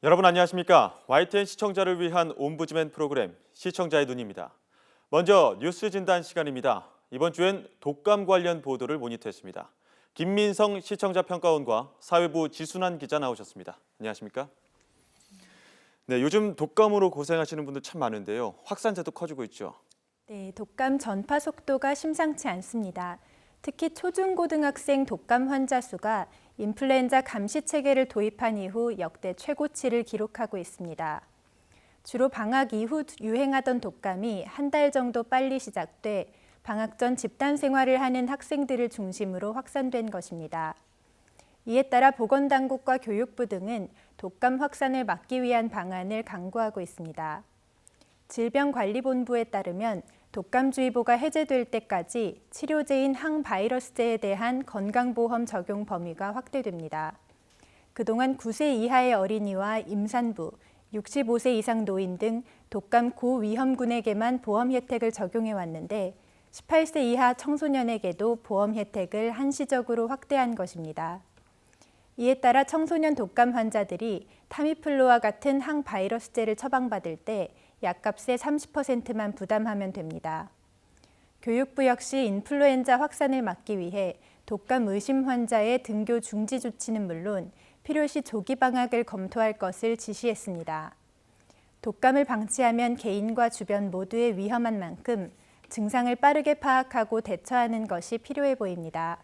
여러분 안녕하십니까? YTN 시청자를 위한 옴부즈맨 프로그램 시청자의 눈입니다. 먼저 뉴스 진단 시간입니다. 이번 주엔 독감 관련 보도를 모니터했습니다. 김민성 시청자 평가원과 사회부 지순환 기자 나오셨습니다. 안녕하십니까? 네, 요즘 독감으로 고생하시는 분들 참 많은데요. 확산세도 커지고 있죠. 네, 독감 전파 속도가 심상치 않습니다. 특히 초중고등학생 독감 환자 수가 인플루엔자 감시 체계를 도입한 이후 역대 최고치를 기록하고 있습니다. 주로 방학 이후 유행하던 독감이 한 달 정도 빨리 시작돼 방학 전 집단 생활을 하는 학생들을 중심으로 확산된 것입니다. 이에 따라 보건당국과 교육부 등은 독감 확산을 막기 위한 방안을 강구하고 있습니다. 질병관리본부에 따르면 독감주의보가 해제될 때까지 치료제인 항바이러스제에 대한 건강보험 적용 범위가 확대됩니다. 그동안 9세 이하의 어린이와 임산부, 65세 이상 노인 등 독감 고위험군에게만 보험 혜택을 적용해 왔는데 18세 이하 청소년에게도 보험 혜택을 한시적으로 확대한 것입니다. 이에 따라 청소년 독감 환자들이 타미플루와 같은 항바이러스제를 처방받을 때 약값의 30%만 부담하면 됩니다. 교육부 역시 인플루엔자 확산을 막기 위해 독감 의심 환자의 등교 중지 조치는 물론 필요시 조기 방학을 검토할 것을 지시했습니다. 독감을 방치하면 개인과 주변 모두에 위험한 만큼 증상을 빠르게 파악하고 대처하는 것이 필요해 보입니다.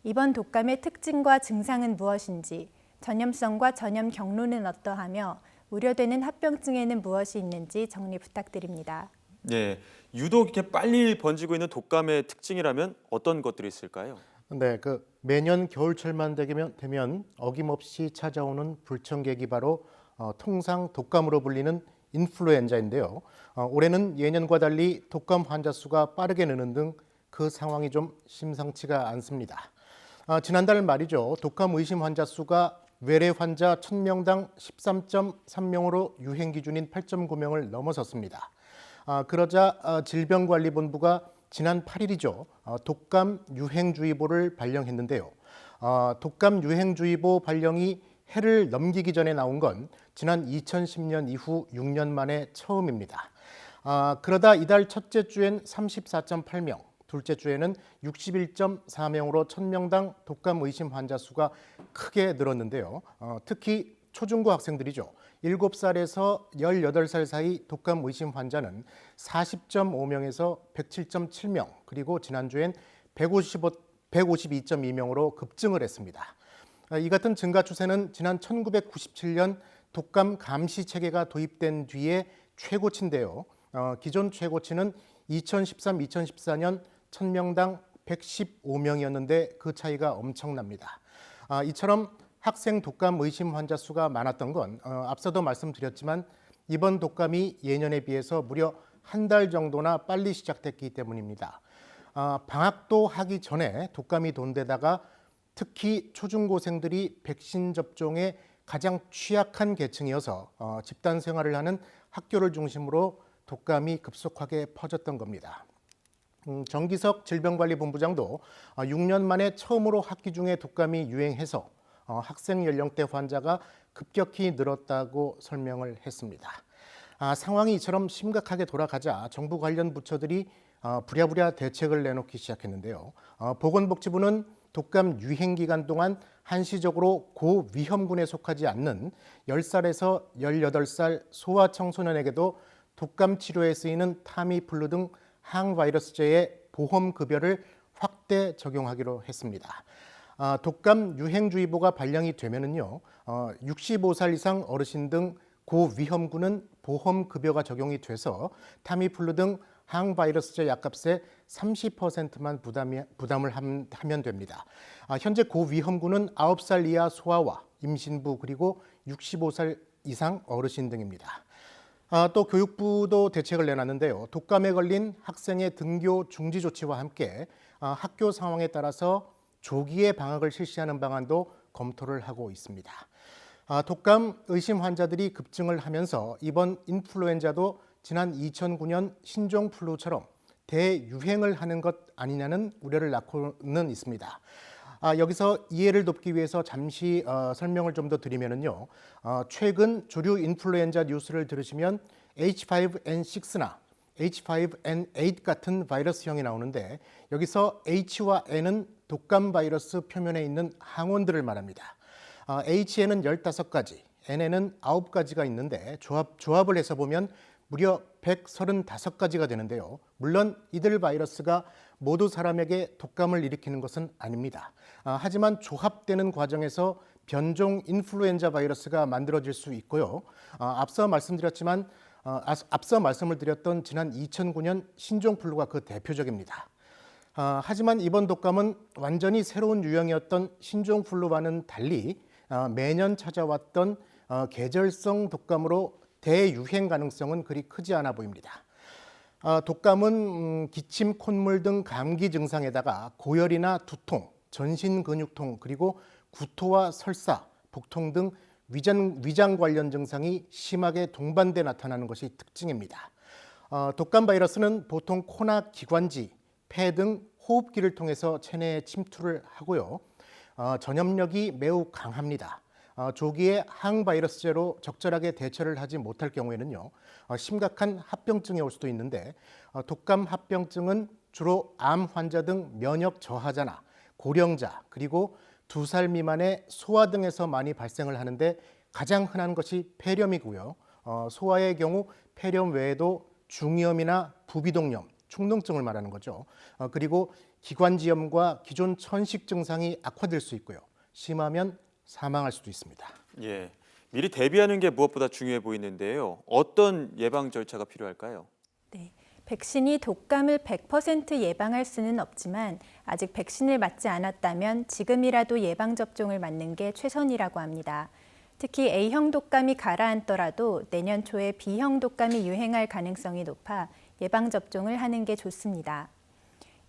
이번 독감의 특징과 증상은 무엇인지, 전염성과 전염 경로는 어떠하며 우려되는 합병증에는 무엇이 있는지 정리 부탁드립니다. 네, 유독 이렇게 빨리 번지고 있는 독감의 특징이라면 어떤 것들이 있을까요? 네, 매년 겨울철만 되면 어김없이 찾아오는 불청객이 바로 통상 독감으로 불리는 인플루엔자인데요. 올해는 예년과 달리 독감 환자 수가 빠르게 느는 등 그 상황이 좀 심상치가 않습니다. 지난달 말이죠. 독감 의심 환자 수가 외래 환자 1000명당 13.3명으로 유행 기준인 8.9명을 넘어섰습니다. 그러자 질병관리본부가 지난 8일이죠. 독감 유행주의보를 발령했는데요. 독감 유행주의보 발령이 해를 넘기기 전에 나온 건 지난 2010년 이후 6년 만에 처음입니다. 그러다 이달 첫째 주엔 34.8명, 둘째 주에는 61.4명으로 1000명당 독감 의심 환자 수가 크게 늘었는데요. 특히 초중고 학생들이죠. 7살에서 18살 사이 독감 의심 환자는 40.5명에서 107.7명, 그리고 지난주엔 152.2명으로 급증을 했습니다. 이 같은 증가 추세는 지난 1997년 독감 감시 체계가 도입된 뒤에 최고치인데요. 기존 최고치는 2013-2014년 1000명당 115명이었는데 그 차이가 엄청납니다. 이처럼 학생 독감 의심 환자 수가 많았던 건 앞서도 말씀드렸지만 이번 독감이 예년에 비해서 무려 한 달 정도나 빨리 시작됐기 때문입니다. 방학도 하기 전에 독감이 돈 데다가 특히 초중고생들이 백신 접종에 가장 취약한 계층이어서 집단 생활을 하는 학교를 중심으로 독감이 급속하게 퍼졌던 겁니다. 정기석 질병관리본부장도 6년 만에 처음으로 학기 중에 독감이 유행해서 학생 연령대 환자가 급격히 늘었다고 설명을 했습니다. 상황이 이처럼 심각하게 돌아가자 정부 관련 부처들이 부랴부랴 대책을 내놓기 시작했는데요. 보건복지부는 독감 유행 기간 동안 한시적으로 고위험군에 속하지 않는 10살에서 18살 소아청소년에게도 독감 치료에 쓰이는 타미플루 등 항바이러스제의 보험급여를 확대 적용하기로 했습니다. 독감 유행주의보가 발령이 되면은요, 65살 이상 어르신 등 고위험군은 보험급여가 적용이 돼서 타미플루 등 항바이러스제 약값의 30%만 부담을 하면 됩니다. 현재 고위험군은 9살 이하 소아와 임신부 그리고 65살 이상 어르신 등입니다. 또 교육부도 대책을 내놨는데요. 독감에 걸린 학생의 등교 중지 조치와 함께 학교 상황에 따라서 조기에 방학을 실시하는 방안도 검토를 하고 있습니다. 독감 의심 환자들이 급증을 하면서 이번 인플루엔자도 지난 2009년 신종플루처럼 대유행을 하는 것 아니냐는 우려를 낳고는 있습니다. 여기서 이해를 돕기 위해서 잠시 설명을 좀 더 드리면은요. 최근 주류 인플루엔자 뉴스를 들으시면 H5N6나 H5N8 같은 바이러스형이 나오는데 여기서 H와 N은 독감 바이러스 표면에 있는 항원들을 말합니다. H에는 15가지, N에는 9가지가 있는데 조합을 해서 보면 무려 135가지가 되는데요. 물론 이들 바이러스가 모두 사람에게 독감을 일으키는 것은 아닙니다. 하지만 조합되는 과정에서 변종 인플루엔자 바이러스가 만들어질 수 있고요. 앞서 말씀을 드렸던 지난 2009년 신종플루가 그 대표적입니다. 하지만 이번 독감은 완전히 새로운 유형이었던 신종플루와는 달리 매년 찾아왔던 계절성 독감으로 대유행 가능성은 그리 크지 않아 보입니다. 독감은 기침, 콧물 등 감기 증상에다가 고열이나 두통, 전신 근육통, 그리고 구토와 설사, 복통 등 위장 관련 증상이 심하게 동반돼 나타나는 것이 특징입니다. 독감 바이러스는 보통 코나 기관지, 폐 등 호흡기를 통해서 체내에 침투를 하고요. 전염력이 매우 강합니다. 조기에 항바이러스제로 적절하게 대처를 하지 못할 경우에는요, 심각한 합병증이 올 수도 있는데 독감 합병증은 주로 암 환자 등 면역 저하자나 고령자 그리고 2살 미만의 소아 등에서 많이 발생을 하는데 가장 흔한 것이 폐렴이고요. 소아의 경우 폐렴 외에도 중이염이나 부비동염, 충농증을 말하는 거죠. 그리고 기관지염과 기존 천식 증상이 악화될 수 있고요. 심하면 사망할 수도 있습니다. 예, 미리 대비하는 게 무엇보다 중요해 보이는데요. 어떤 예방 절차가 필요할까요? 네, 백신이 독감을 100% 예방할 수는 없지만 아직 백신을 맞지 않았다면 지금이라도 예방접종을 맞는 게 최선이라고 합니다. 특히 A형 독감이 가라앉더라도 내년 초에 B형 독감이 유행할 가능성이 높아 예방접종을 하는 게 좋습니다.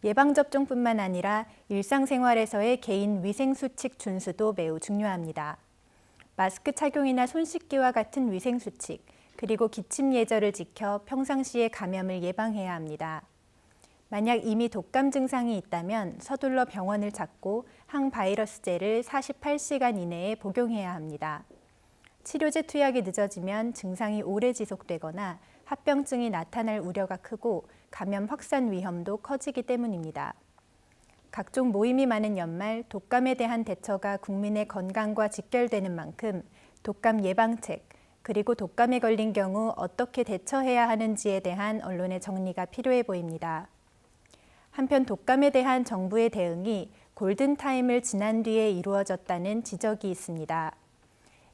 예방접종뿐만 아니라 일상생활에서의 개인 위생수칙 준수도 매우 중요합니다. 마스크 착용이나 손 씻기와 같은 위생수칙, 그리고 기침 예절을 지켜 평상시에 감염을 예방해야 합니다. 만약 이미 독감 증상이 있다면 서둘러 병원을 찾고 항바이러스제를 48시간 이내에 복용해야 합니다. 치료제 투약이 늦어지면 증상이 오래 지속되거나 합병증이 나타날 우려가 크고 감염 확산 위험도 커지기 때문입니다. 각종 모임이 많은 연말, 독감에 대한 대처가 국민의 건강과 직결되는 만큼 독감 예방책, 그리고 독감에 걸린 경우 어떻게 대처해야 하는지에 대한 언론의 정리가 필요해 보입니다. 한편 독감에 대한 정부의 대응이 골든타임을 지난 뒤에 이루어졌다는 지적이 있습니다.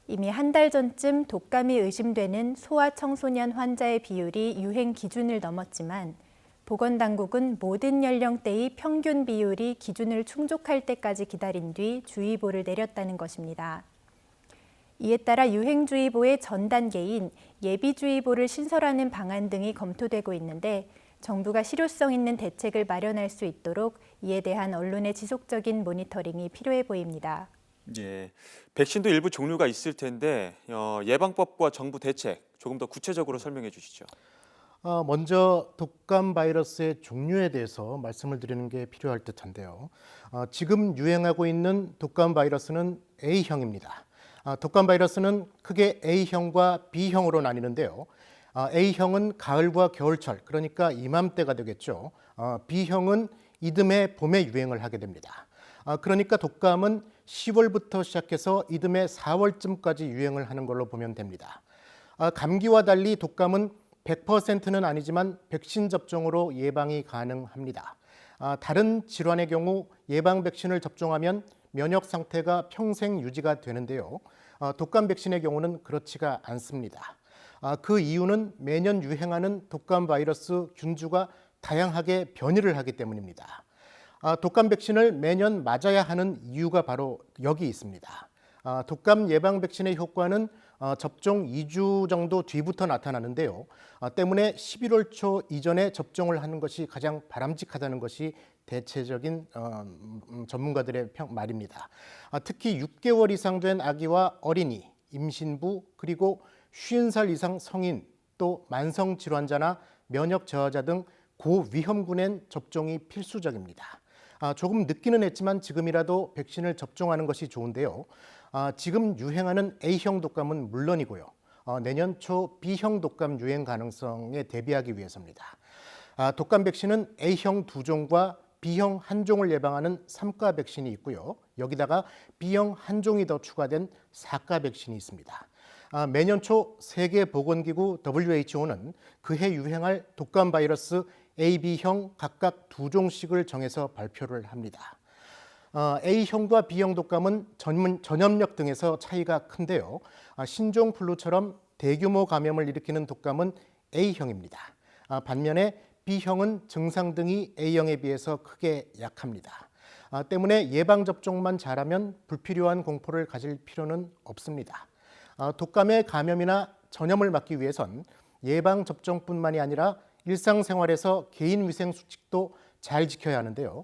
이미 한 달 전쯤 독감이 의심되는 소아청소년 환자의 비율이 유행 기준을 넘었지만 보건당국은 모든 연령대의 평균 비율이 기준을 충족할 때까지 기다린 뒤 주의보를 내렸다는 것입니다. 이에 따라 유행주의보의 전 단계인 예비주의보를 신설하는 방안 등이 검토되고 있는데 정부가 실효성 있는 대책을 마련할 수 있도록 이에 대한 언론의 지속적인 모니터링이 필요해 보입니다. 예, 백신도 일부 종류가 있을 텐데 예방법과 정부 대책 조금 더 구체적으로 설명해 주시죠. 먼저 독감 바이러스의 종류에 대해서 말씀을 드리는 게 필요할 듯한데요. 지금 유행하고 있는 독감 바이러스는 A형입니다. 독감 바이러스는 크게 A형과 B형으로 나뉘는데요. A형은 가을과 겨울철, 그러니까 이맘때가 되겠죠. B형은 이듬해 봄에 유행을 하게 됩니다. 그러니까 독감은 10월부터 시작해서 이듬해 4월쯤까지 유행을 하는 걸로 보면 됩니다. 감기와 달리 독감은 100%는 아니지만 백신 접종으로 예방이 가능합니다. 다른 질환의 경우 예방 백신을 접종하면 면역 상태가 평생 유지가 되는데요. 독감 백신의 경우는 그렇지가 않습니다. 그 이유는 매년 유행하는 독감 바이러스 균주가 다양하게 변이를 하기 때문입니다. 독감 백신을 매년 맞아야 하는 이유가 바로 여기 있습니다. 독감 예방 백신의 효과는 접종 2주 정도 뒤부터 나타나는데요. 때문에 11월 초 이전에 접종을 하는 것이 가장 바람직하다는 것이 대체적인 전문가들의 말입니다. 특히 6개월 이상 된 아기와 어린이, 임신부, 그리고 50살 이상 성인, 또 만성 질환자나 면역 저하자 등 고위험군엔 접종이 필수적입니다. 조금 늦기는 했지만 지금이라도 백신을 접종하는 것이 좋은데요. 지금 유행하는 A형 독감은 물론이고요. 내년 초 B형 독감 유행 가능성에 대비하기 위해서입니다. 독감 백신은 A형 2종과 B형 1종을 예방하는 3가 백신이 있고요. 여기다가 B형 1종이 더 추가된 4가 백신이 있습니다. 매년 초 세계보건기구 WHO는 그해 유행할 독감 바이러스 A, B형 각각 2종씩을 정해서 발표를 합니다. A형과 B형 독감은 전염력 등에서 차이가 큰데요. 신종 플루처럼 대규모 감염을 일으키는 독감은 A형입니다. 반면에 B형은 증상 등이 A형에 비해서 크게 약합니다. 때문에 예방접종만 잘하면 불필요한 공포를 가질 필요는 없습니다. 독감의 감염이나 전염을 막기 위해선 예방접종뿐만이 아니라 일상생활에서 개인위생 수칙도 잘 지켜야 하는데요.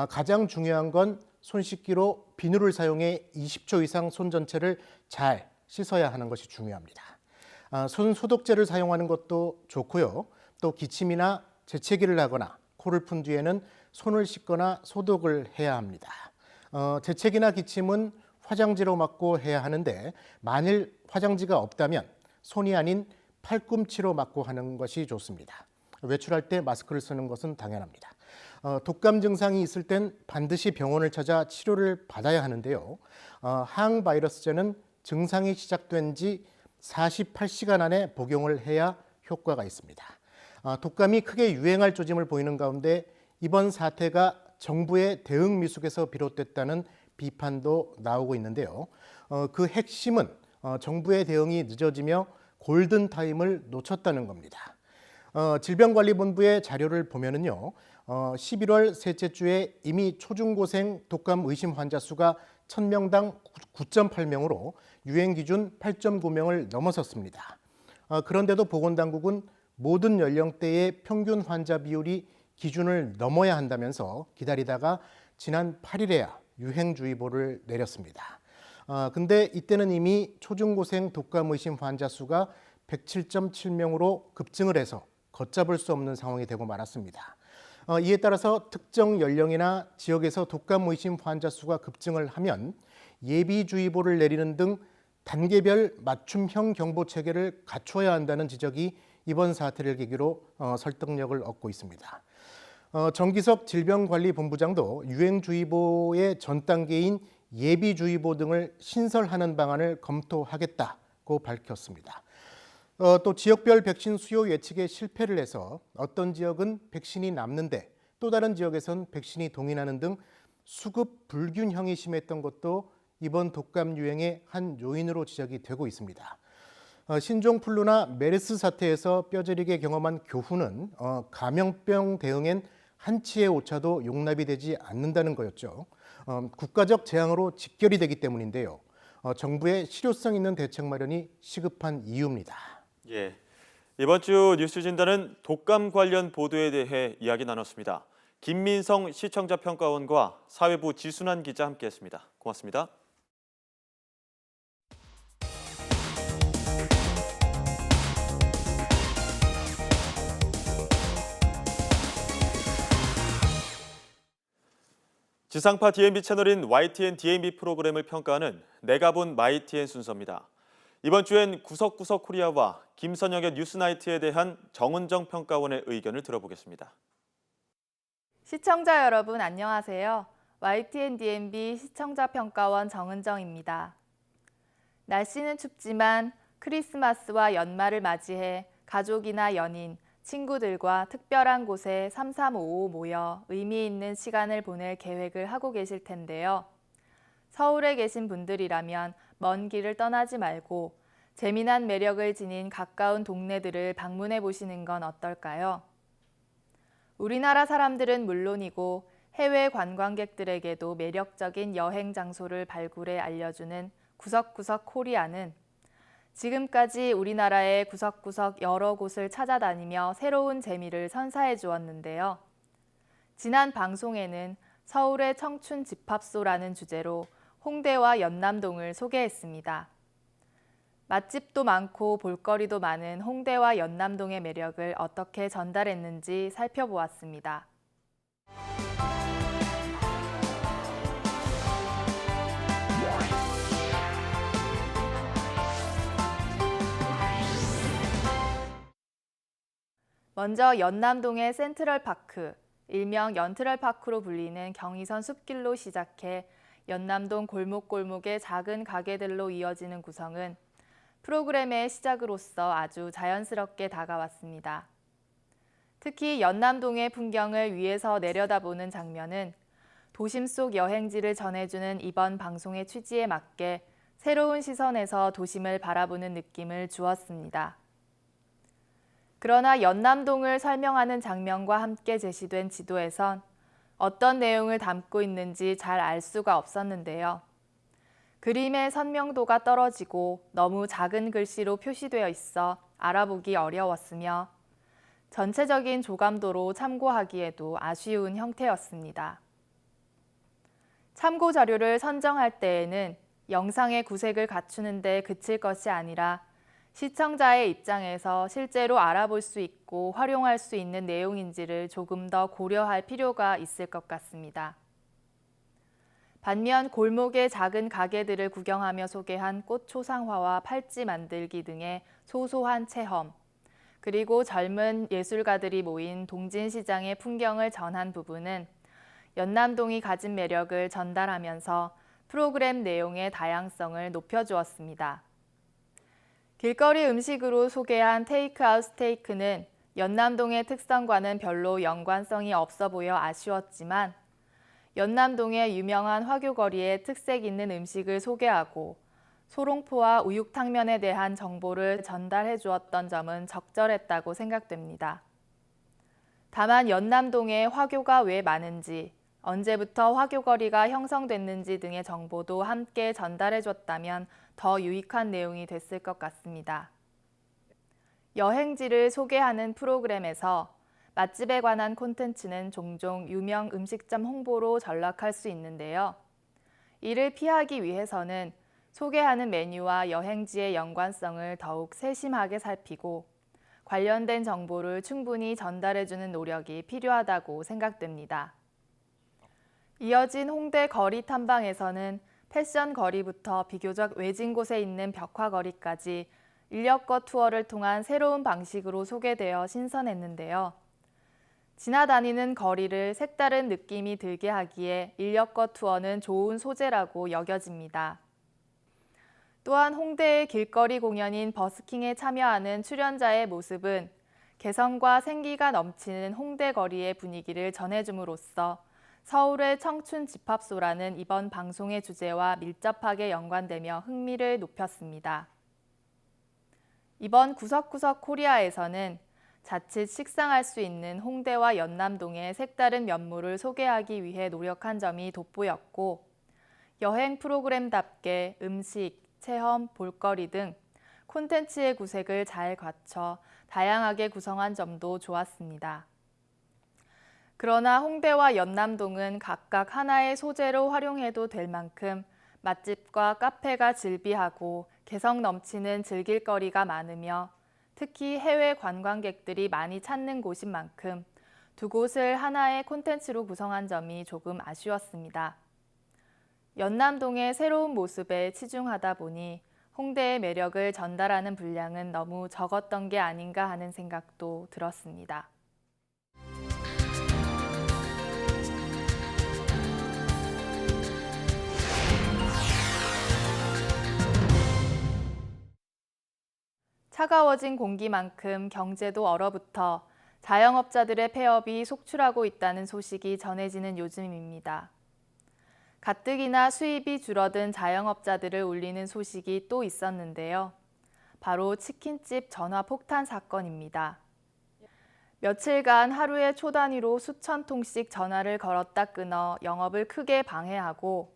가장 중요한 건 손 씻기로 비누를 사용해 20초 이상 손 전체를 잘 씻어야 하는 것이 중요합니다. 손 소독제를 사용하는 것도 좋고요. 또 기침이나 재채기를 하거나 코를 푼 뒤에는 손을 씻거나 소독을 해야 합니다. 재채기나 기침은 화장지로 막고 해야 하는데 만일 화장지가 없다면 손이 아닌 팔꿈치로 막고 하는 것이 좋습니다. 외출할 때 마스크를 쓰는 것은 당연합니다. 독감 증상이 있을 땐 반드시 병원을 찾아 치료를 받아야 하는데요. 항바이러스제는 증상이 시작된 지 48시간 안에 복용을 해야 효과가 있습니다. 독감이 크게 유행할 조짐을 보이는 가운데 이번 사태가 정부의 대응 미숙에서 비롯됐다는 비판도 나오고 있는데요. 그 핵심은 정부의 대응이 늦어지며 골든타임을 놓쳤다는 겁니다. 질병관리본부의 자료를 보면은요, 11월 셋째 주에 이미 초중고생 독감 의심 환자 수가 1000명당 9.8명으로 유행 기준 8.9명을 넘어섰습니다. 그런데도 보건당국은 모든 연령대의 평균 환자 비율이 기준을 넘어야 한다면서 기다리다가 지난 8일에야 유행주의보를 내렸습니다. 근데 이때는 이미 초중고생 독감 의심 환자 수가 107.7명으로 급증을 해서 걷잡을 수 없는 상황이 되고 말았습니다. 이에 따라서 특정 연령이나 지역에서 독감 의심 환자 수가 급증을 하면 예비주의보를 내리는 등 단계별 맞춤형 경보 체계를 갖춰야 한다는 지적이 이번 사태를 계기로 설득력을 얻고 있습니다. 정기석 질병관리본부장도 유행주의보의 전 단계인 예비주의보 등을 신설하는 방안을 검토하겠다고 밝혔습니다. 또 지역별 백신 수요 예측에 실패를 해서 어떤 지역은 백신이 남는데 또 다른 지역에선 백신이 동인하는 등 수급 불균형이 심했던 것도 이번 독감 유행의 한 요인으로 지적이 되고 있습니다. 신종플루나 메르스 사태에서 뼈저리게 경험한 교훈은 감염병 대응엔 한치의 오차도 용납이 되지 않는다는 거였죠. 국가적 재앙으로 직결이 되기 때문인데요. 정부의 실효성 있는 대책 마련이 시급한 이유입니다. 예, 이번 주 뉴스 진단은 독감 관련 보도에 대해 이야기 나눴습니다. 김민성 시청자 평가원과 사회부 지순환 기자 함께했습니다. 고맙습니다. 지상파 DMB 채널인 YTN DMB 프로그램을 평가하는 내가 본 YTN 순서입니다. 이번 주엔 구석구석 코리아와 김선영의 뉴스나이트에 대한 정은정 평가원의 의견을 들어보겠습니다. 시청자 여러분 안녕하세요. YTN DMB 시청자 평가원 정은정입니다. 날씨는 춥지만 크리스마스와 연말을 맞이해 가족이나 연인, 친구들과 특별한 곳에 3355 모여 의미 있는 시간을 보낼 계획을 하고 계실 텐데요. 서울에 계신 분들이라면 먼 길을 떠나지 말고 재미난 매력을 지닌 가까운 동네들을 방문해 보시는 건 어떨까요? 우리나라 사람들은 물론이고 해외 관광객들에게도 매력적인 여행 장소를 발굴해 알려주는 구석구석 코리아는 지금까지 우리나라의 구석구석 여러 곳을 찾아다니며 새로운 재미를 선사해 주었는데요. 지난 방송에는 서울의 청춘 집합소라는 주제로 홍대와 연남동을 소개했습니다. 맛집도 많고 볼거리도 많은 홍대와 연남동의 매력을 어떻게 전달했는지 살펴보았습니다. 먼저 연남동의 센트럴파크, 일명 연트럴파크로 불리는 경의선 숲길로 시작해 연남동 골목골목의 작은 가게들로 이어지는 구성은 프로그램의 시작으로서 아주 자연스럽게 다가왔습니다. 특히 연남동의 풍경을 위에서 내려다보는 장면은 도심 속 여행지를 전해주는 이번 방송의 취지에 맞게 새로운 시선에서 도심을 바라보는 느낌을 주었습니다. 그러나 연남동을 설명하는 장면과 함께 제시된 지도에선 어떤 내용을 담고 있는지 잘 알 수가 없었는데요. 그림의 선명도가 떨어지고 너무 작은 글씨로 표시되어 있어 알아보기 어려웠으며 전체적인 조감도로 참고하기에도 아쉬운 형태였습니다. 참고 자료를 선정할 때에는 영상의 구색을 갖추는 데 그칠 것이 아니라 시청자의 입장에서 실제로 알아볼 수 있고 활용할 수 있는 내용인지를 조금 더 고려할 필요가 있을 것 같습니다. 반면 골목의 작은 가게들을 구경하며 소개한 꽃 초상화와 팔찌 만들기 등의 소소한 체험, 그리고 젊은 예술가들이 모인 동진시장의 풍경을 전한 부분은 연남동이 가진 매력을 전달하면서 프로그램 내용의 다양성을 높여주었습니다. 길거리 음식으로 소개한 테이크아웃 스테이크는 연남동의 특성과는 별로 연관성이 없어 보여 아쉬웠지만 연남동의 유명한 화교거리에 특색 있는 음식을 소개하고 소롱포와 우육탕면에 대한 정보를 전달해 주었던 점은 적절했다고 생각됩니다. 다만 연남동에 화교가 왜 많은지, 언제부터 화교거리가 형성됐는지 등의 정보도 함께 전달해 줬다면 더 유익한 내용이 됐을 것 같습니다. 여행지를 소개하는 프로그램에서 맛집에 관한 콘텐츠는 종종 유명 음식점 홍보로 전락할 수 있는데요. 이를 피하기 위해서는 소개하는 메뉴와 여행지의 연관성을 더욱 세심하게 살피고 관련된 정보를 충분히 전달해주는 노력이 필요하다고 생각됩니다. 이어진 홍대 거리 탐방에서는 패션 거리부터 비교적 외진 곳에 있는 벽화거리까지 인력거 투어를 통한 새로운 방식으로 소개되어 신선했는데요. 지나다니는 거리를 색다른 느낌이 들게 하기에 인력거 투어는 좋은 소재라고 여겨집니다. 또한 홍대의 길거리 공연인 버스킹에 참여하는 출연자의 모습은 개성과 생기가 넘치는 홍대 거리의 분위기를 전해줌으로써 서울의 청춘 집합소라는 이번 방송의 주제와 밀접하게 연관되며 흥미를 높였습니다. 이번 구석구석 코리아에서는 자칫 식상할 수 있는 홍대와 연남동의 색다른 면모를 소개하기 위해 노력한 점이 돋보였고 여행 프로그램답게 음식, 체험, 볼거리 등 콘텐츠의 구색을 잘 갖춰 다양하게 구성한 점도 좋았습니다. 그러나 홍대와 연남동은 각각 하나의 소재로 활용해도 될 만큼 맛집과 카페가 즐비하고 개성 넘치는 즐길거리가 많으며 특히 해외 관광객들이 많이 찾는 곳인 만큼 두 곳을 하나의 콘텐츠로 구성한 점이 조금 아쉬웠습니다. 연남동의 새로운 모습에 치중하다 보니 홍대의 매력을 전달하는 분량은 너무 적었던 게 아닌가 하는 생각도 들었습니다. 차가워진 공기만큼 경제도 얼어붙어 자영업자들의 폐업이 속출하고 있다는 소식이 전해지는 요즘입니다. 가뜩이나 수입이 줄어든 자영업자들을 울리는 소식이 또 있었는데요. 바로 치킨집 전화 폭탄 사건입니다. 며칠간 하루에 초 단위로 수천 통씩 전화를 걸었다 끊어 영업을 크게 방해하고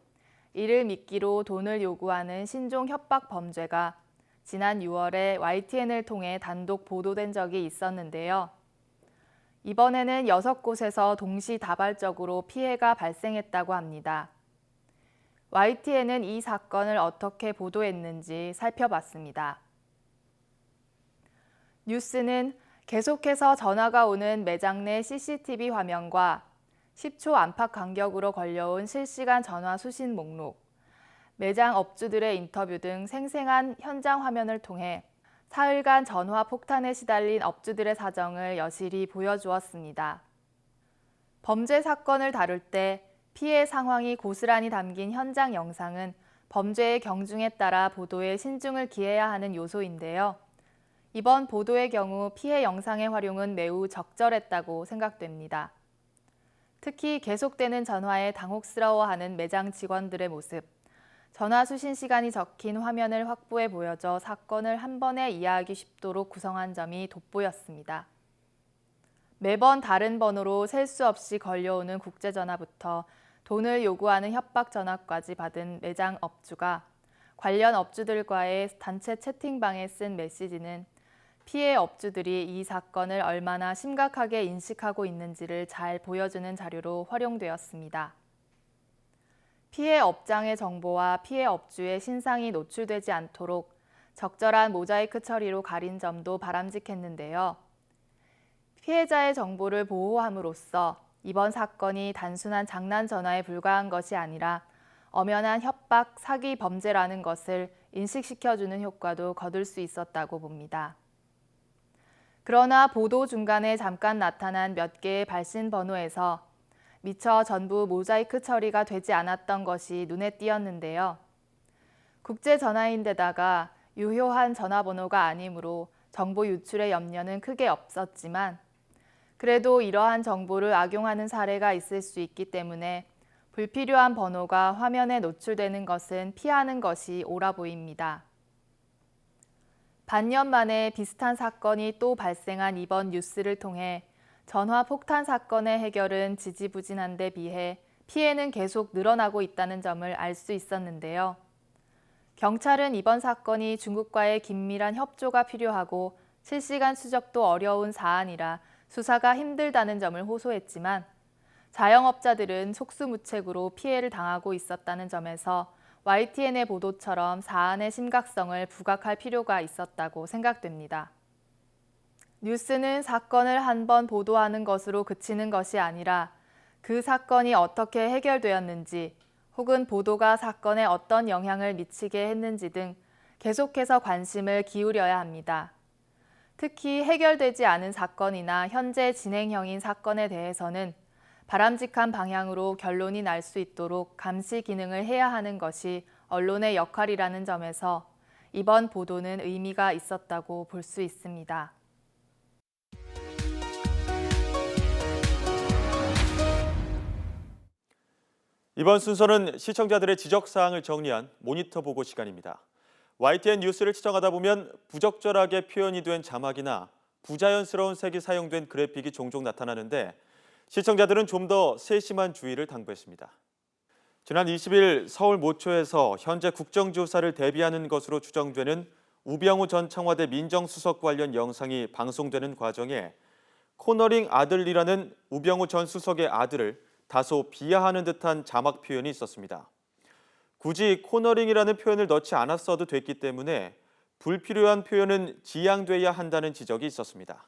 이를 미끼로 돈을 요구하는 신종 협박 범죄가 지난 6월에 YTN을 통해 단독 보도된 적이 있었는데요. 이번에는 6곳에서 동시다발적으로 피해가 발생했다고 합니다. YTN은 이 사건을 어떻게 보도했는지 살펴봤습니다. 뉴스는 계속해서 전화가 오는 매장 내 CCTV 화면과 10초 안팎 간격으로 걸려온 실시간 전화 수신 목록, 매장 업주들의 인터뷰 등 생생한 현장 화면을 통해 사흘간 전화 폭탄에 시달린 업주들의 사정을 여실히 보여주었습니다. 범죄 사건을 다룰 때 피해 상황이 고스란히 담긴 현장 영상은 범죄의 경중에 따라 보도에 신중을 기해야 하는 요소인데요. 이번 보도의 경우 피해 영상의 활용은 매우 적절했다고 생각됩니다. 특히 계속되는 전화에 당혹스러워하는 매장 직원들의 모습, 전화 수신 시간이 적힌 화면을 확보해 보여줘 사건을 한 번에 이해하기 쉽도록 구성한 점이 돋보였습니다. 매번 다른 번호로 셀 수 없이 걸려오는 국제전화부터 돈을 요구하는 협박 전화까지 받은 매장 업주가 관련 업주들과의 단체 채팅방에 쓴 메시지는 피해 업주들이 이 사건을 얼마나 심각하게 인식하고 있는지를 잘 보여주는 자료로 활용되었습니다. 피해 업장의 정보와 피해 업주의 신상이 노출되지 않도록 적절한 모자이크 처리로 가린 점도 바람직했는데요. 피해자의 정보를 보호함으로써 이번 사건이 단순한 장난 전화에 불과한 것이 아니라 엄연한 협박, 사기 범죄라는 것을 인식시켜주는 효과도 거둘 수 있었다고 봅니다. 그러나 보도 중간에 잠깐 나타난 몇 개의 발신 번호에서 미처 전부 모자이크 처리가 되지 않았던 것이 눈에 띄었는데요. 국제전화인데다가 유효한 전화번호가 아니므로 정보 유출의 염려는 크게 없었지만 그래도 이러한 정보를 악용하는 사례가 있을 수 있기 때문에 불필요한 번호가 화면에 노출되는 것은 피하는 것이 옳아 보입니다. 반년 만에 비슷한 사건이 또 발생한 이번 뉴스를 통해 전화 폭탄 사건의 해결은 지지부진한 데 비해 피해는 계속 늘어나고 있다는 점을 알 수 있었는데요. 경찰은 이번 사건이 중국과의 긴밀한 협조가 필요하고 실시간 추적도 어려운 사안이라 수사가 힘들다는 점을 호소했지만 자영업자들은 속수무책으로 피해를 당하고 있었다는 점에서 YTN의 보도처럼 사안의 심각성을 부각할 필요가 있었다고 생각됩니다. 뉴스는 사건을 한 번 보도하는 것으로 그치는 것이 아니라 그 사건이 어떻게 해결되었는지 혹은 보도가 사건에 어떤 영향을 미치게 했는지 등 계속해서 관심을 기울여야 합니다. 특히 해결되지 않은 사건이나 현재 진행형인 사건에 대해서는 바람직한 방향으로 결론이 날 수 있도록 감시 기능을 해야 하는 것이 언론의 역할이라는 점에서 이번 보도는 의미가 있었다고 볼 수 있습니다. 이번 순서는 시청자들의 지적사항을 정리한 모니터 보고 시간입니다. YTN 뉴스를 시청하다 보면 부적절하게 표현이 된 자막이나 부자연스러운 색이 사용된 그래픽이 종종 나타나는데 시청자들은 좀 더 세심한 주의를 당부했습니다. 지난 20일 서울 모초에서 현재 국정조사를 대비하는 것으로 추정되는 우병우 전 청와대 민정수석 관련 영상이 방송되는 과정에 코너링 아들이라는 우병우 전 수석의 아들을 다소 비하하는 듯한 자막 표현이 있었습니다. 굳이 코너링이라는 표현을 넣지 않았어도 됐기 때문에 불필요한 표현은 지양돼야 한다는 지적이 있었습니다.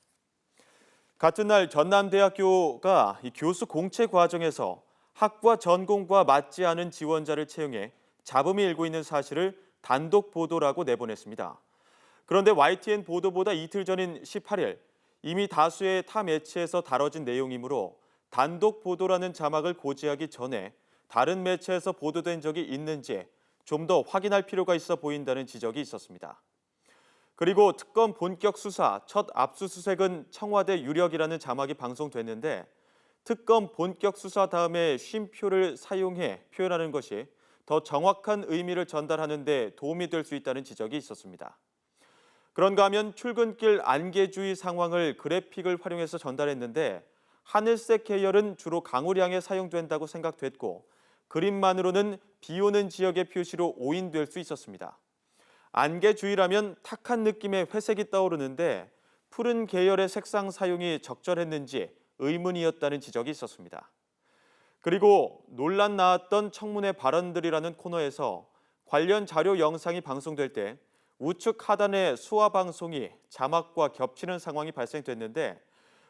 같은 날 전남대학교가 교수 공채 과정에서 학과 전공과 맞지 않은 지원자를 채용해 잡음이 일고 있는 사실을 단독 보도라고 내보냈습니다. 그런데 YTN 보도보다 이틀 전인 18일 이미 다수의 타 매체에서 다뤄진 내용이므로 단독 보도라는 자막을 고지하기 전에 다른 매체에서 보도된 적이 있는지 좀 더 확인할 필요가 있어 보인다는 지적이 있었습니다. 그리고 특검 본격 수사 첫 압수수색은 청와대 유력이라는 자막이 방송됐는데 특검 본격 수사 다음에 쉼표를 사용해 표현하는 것이 더 정확한 의미를 전달하는 데 도움이 될 수 있다는 지적이 있었습니다. 그런가 하면 출근길 안개주의 상황을 그래픽을 활용해서 전달했는데 하늘색 계열은 주로 강우량에 사용된다고 생각됐고 그림만으로는 비 오는 지역의 표시로 오인될 수 있었습니다. 안개주의라면 탁한 느낌의 회색이 떠오르는데 푸른 계열의 색상 사용이 적절했는지 의문이었다는 지적이 있었습니다. 그리고 논란 나왔던 청문회 발언들이라는 코너에서 관련 자료 영상이 방송될 때 우측 하단의 수화 방송이 자막과 겹치는 상황이 발생됐는데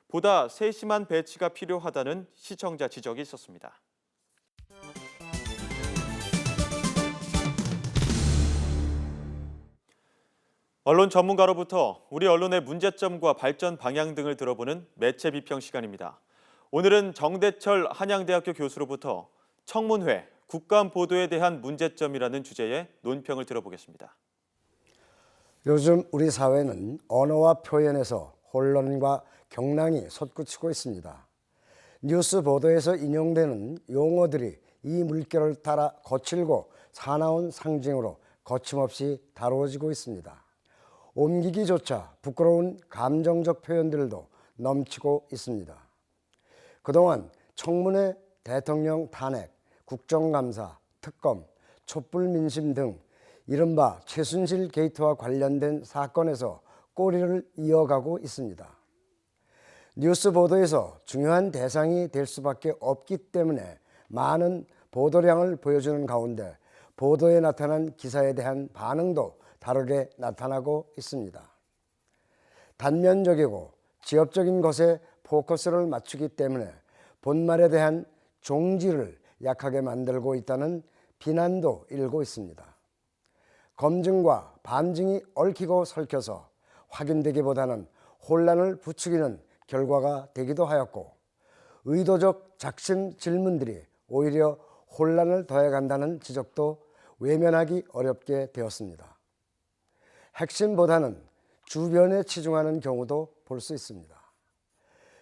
보다 세심한 배치가 필요하다는 시청자 지적이 있었습니다. 언론 전문가로부터 우리 언론의 문제점과 발전 방향 등을 들어보는 매체 비평 시간입니다. 오늘은 정대철 한양대학교 교수로부터 청문회, 국감 보도에 대한 문제점이라는 주제의 논평을 들어보겠습니다. 요즘 우리 사회는 언어와 표현에서 혼란과 경랑이 솟구치고 있습니다. 뉴스 보도에서 인용되는 용어들이 이 물결을 따라 거칠고 사나운 상징으로 거침없이 다루어지고 있습니다. 옮기기조차 부끄러운 감정적 표현들도 넘치고 있습니다. 그동안 청문회, 대통령 탄핵, 국정감사, 특검, 촛불민심 등 이른바 최순실 게이트와 관련된 사건에서 꼬리를 이어가고 있습니다. 뉴스 보도에서 중요한 대상이 될 수밖에 없기 때문에 많은 보도량을 보여주는 가운데 보도에 나타난 기사에 대한 반응도 다르게 나타나고 있습니다. 단면적이고 지엽적인 것에 포커스를 맞추기 때문에 본말에 대한 종지를 약하게 만들고 있다는 비난도 일고 있습니다. 검증과 반증이 얽히고 설켜서 확인되기보다는 혼란을 부추기는 결과가 되기도 하였고, 의도적 작심 질문들이 오히려 혼란을 더해간다는 지적도 외면하기 어렵게 되었습니다. 핵심보다는 주변에 치중하는 경우도 볼 수 있습니다.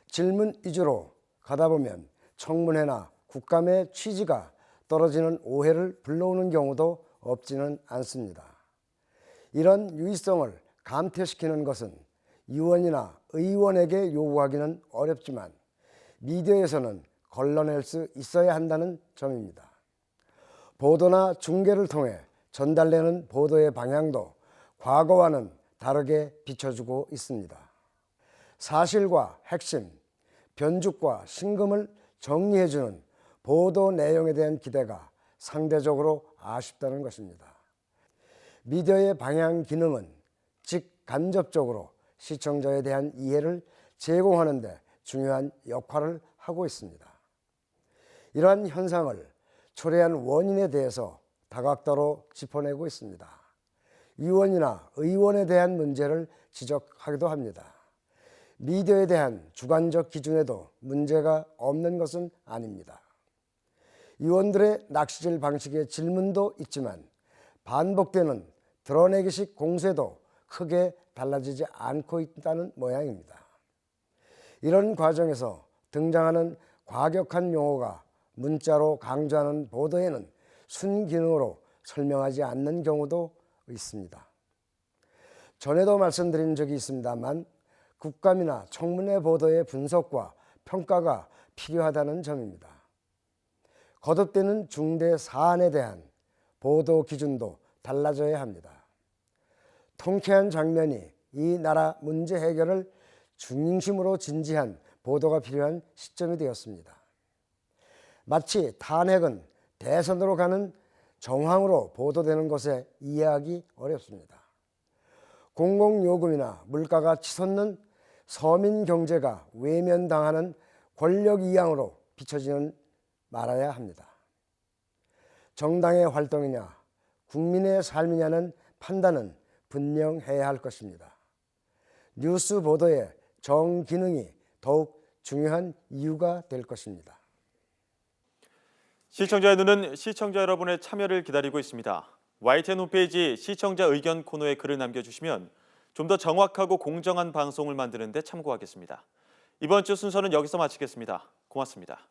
질문 위주로 가다 보면 청문회나 국감의 취지가 떨어지는 오해를 불러오는 경우도 없지는 않습니다. 이런 유의성을 감퇴시키는 것은 의원이나 의원에게 요구하기는 어렵지만 미디어에서는 걸러낼 수 있어야 한다는 점입니다. 보도나 중계를 통해 전달되는 보도의 방향도 과거와는 다르게 비춰주고 있습니다. 사실과 핵심, 변죽과 신금을 정리해주는 보도 내용에 대한 기대가 상대적으로 아쉽다는 것입니다. 미디어의 방향 기능은 직간접적으로 시청자에 대한 이해를 제공하는 데 중요한 역할을 하고 있습니다. 이러한 현상을 초래한 원인에 대해서 다각도로 짚어내고 있습니다. 위원이나 의원에 대한 문제를 지적하기도 합니다. 미디어에 대한 주관적 기준에도 문제가 없는 것은 아닙니다. 위원들의 낚시질 방식의 질문도 있지만 반복되는 드러내기식 공세도 크게 달라지지 않고 있다는 모양입니다. 이런 과정에서 등장하는 과격한 용어가 문자로 강조하는 보도에는 순기능으로 설명하지 않는 경우도 있습니다. 전에도 말씀드린 적이 있습니다만 국감이나 청문회 보도의 분석과 평가가 필요하다는 점입니다. 거듭되는 중대 사안에 대한 보도 기준도 달라져야 합니다. 통쾌한 장면이 이 나라 문제 해결을 중심으로 진지한 보도가 필요한 시점이 되었습니다. 마치 탄핵은 대선으로 가는 정황으로 보도되는 것에 이해하기 어렵습니다. 공공요금이나 물가가 치솟는 서민 경제가 외면당하는 권력 이양으로 비춰지는 말아야 합니다. 정당의 활동이냐 국민의 삶이냐는 판단은 분명해야 할 것입니다. 뉴스 보도의 정기능이 더욱 중요한 이유가 될 것입니다. 시청자의 눈은 시청자 여러분의 참여를 기다리고 있습니다. YTN 홈페이지 시청자 의견 코너에 글을 남겨주시면 좀 더 정확하고 공정한 방송을 만드는 데 참고하겠습니다. 이번 주 순서는 여기서 마치겠습니다. 고맙습니다.